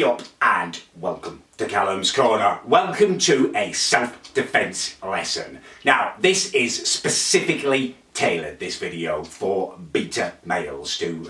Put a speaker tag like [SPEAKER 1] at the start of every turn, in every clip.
[SPEAKER 1] Hey up and welcome to Callums Corner. Welcome to a self-defense lesson. Now, this is specifically tailored, this video, for beta males to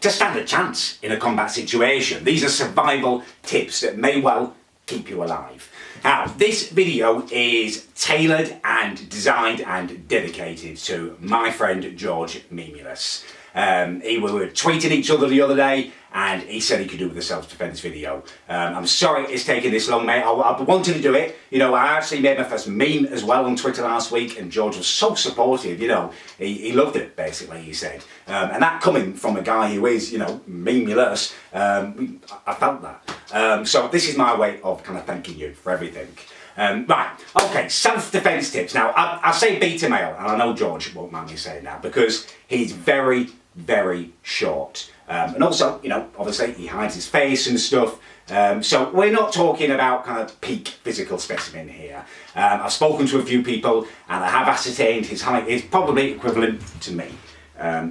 [SPEAKER 1] stand a chance in a combat situation. These are survival tips that may well keep you alive. Now, this video is tailored and designed and dedicated to my friend George Memeulous. We were tweeting each other the other day and he said he could do with a self-defense video. I'm sorry it's taken this long, mate. I wanted to do it. You know, I actually made my first meme as well on Twitter last week and George was so supportive, you know. He loved it, basically, he said. And that coming from a guy who is, you know, Memeulous, I felt that. So this is my way of kind of thanking you for everything. Right, okay, self-defense tips. Now, I say beta male, and I know George won't mind me saying that, because he's very, very short. And also, you know, obviously he hides his face and stuff. So we're not talking about kind of peak physical specimen here. I've spoken to a few people and I have ascertained his height is probably equivalent to me,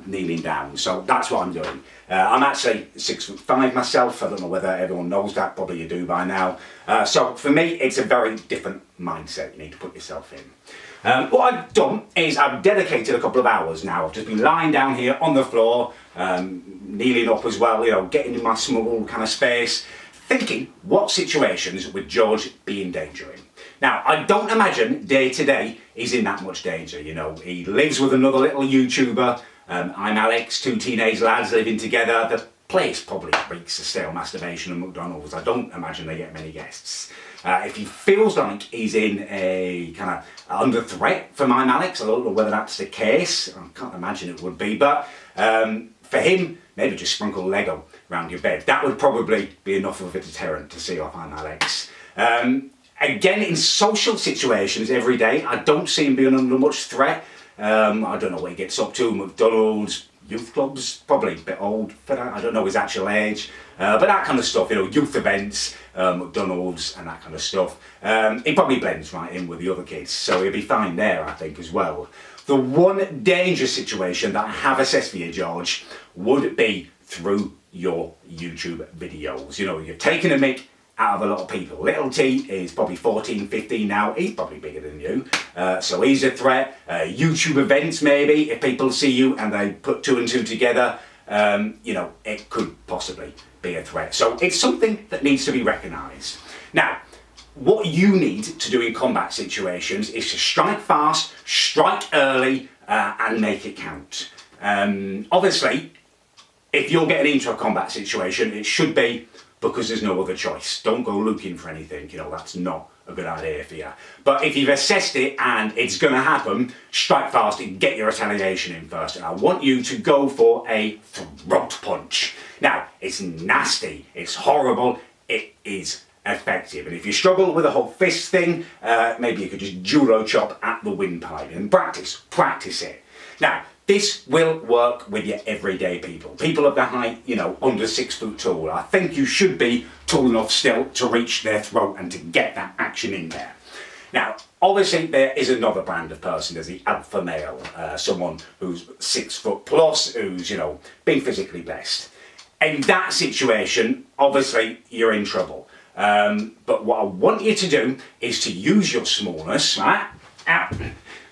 [SPEAKER 1] kneeling down. So that's what I'm doing. I'm actually 6'5" myself. I don't know whether everyone knows that, probably you do by now. So for me, it's a very different mindset you need to put yourself in. What I've done is I've dedicated a couple of hours now. I've just been lying down here on the floor, kneeling up as well, you know, getting in my small kind of space, thinking what situations would George be in danger in. Now, I don't imagine day to day he's in that much danger, you know. He lives with another little YouTuber. I'm Alex, two teenage lads living together. The place probably reeks of stale masturbation and McDonald's. I don't imagine they get many guests. If he feels like he's in a kind of under threat from I'm Alex, I don't know whether that's the case. I can't imagine it would be, but for him, maybe just sprinkle Lego around your bed. That would probably be enough of a deterrent to see off I'm Alex. Again, in social situations every day, I don't see him being under much threat. I don't know what he gets up to, McDonald's, youth clubs, probably a bit old for that. I don't know his actual age, but that kind of stuff, you know, youth events, McDonald's and that kind of stuff. He probably blends right in with the other kids, so he'll be fine there, I think, as well. The one dangerous situation that I have assessed for you, George, would be through your YouTube videos. You know, you're taking a mick out of a lot of people. Little T is probably 14, 15 now. He's probably bigger than you. So he's a threat. YouTube events, maybe, if people see you and they put two and two together, you know, it could possibly be a threat. So it's something that needs to be recognised. Now, what you need to do in combat situations is to strike fast, strike early, and make it count. Obviously, if you're getting into a combat situation, it should be because there's no other choice. Don't go looking for anything, you know, that's not a good idea for you. But if you've assessed it and it's going to happen, strike fast and get your retaliation in first. And I want you to go for a throat punch. Now, it's nasty, it's horrible, it is effective. And if you struggle with the whole fist thing, maybe you could just judo chop at the windpipe and practice it. Now, this will work with your everyday people. People of the height, you know, under 6 foot tall. I think you should be tall enough still to reach their throat and to get that action in there. Now, obviously there is another brand of person. There's the alpha male, someone who's 6 foot plus, who's, you know, being physically blessed. In that situation, obviously you're in trouble. But what I want you to do is to use your smallness, right?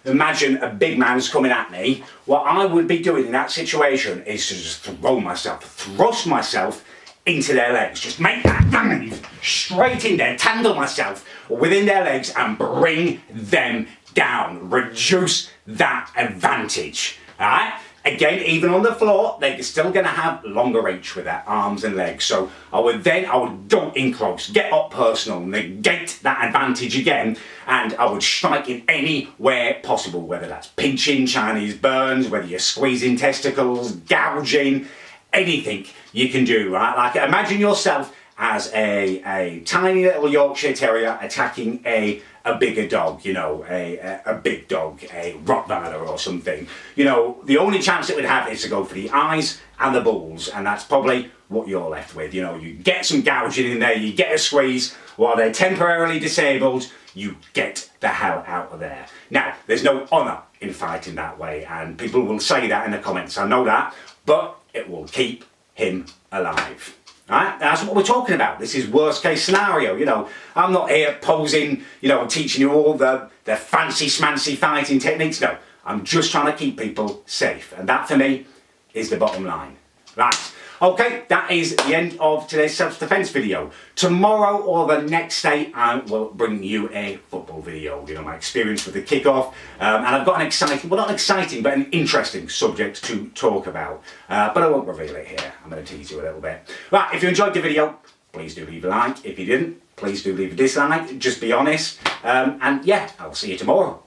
[SPEAKER 1] Imagine a big man's coming at me. What I would be doing in that situation is to just thrust myself into their legs. Just make that dive straight in there, tangle myself within their legs and bring them down. Reduce that advantage, all right? Again, even on the floor, they're still going to have longer reach with their arms and legs. So I would go in close, get up personal, negate that advantage again, and I would strike in anywhere possible, whether that's pinching, Chinese burns, whether you're squeezing testicles, gouging, anything you can do, right? Like imagine yourself as a tiny little Yorkshire Terrier attacking a bigger dog, you know, a big dog, a Rottweiler or something. You know, the only chance it would have is to go for the eyes and the balls, and that's probably what you're left with. You know, you get some gouging in there, you get a squeeze, while they're temporarily disabled, you get the hell out of there. Now, there's no honour in fighting that way, and people will say that in the comments, I know that, but it will keep him alive. Right? That's what we're talking about. This is worst case scenario. You know, I'm not here posing, you know, teaching you all the fancy schmancy fighting techniques. No, I'm just trying to keep people safe. And that for me is the bottom line. Right. Okay, that is the end of today's self-defense video. Tomorrow or the next day, I will bring you a football video. You know, my experience with the kickoff. And I've got an exciting, well not exciting, but an interesting subject to talk about. But I won't reveal it here. I'm going to tease you a little bit. Right, if you enjoyed the video, please do leave a like. If you didn't, please do leave a dislike. Just be honest. And yeah, I'll see you tomorrow.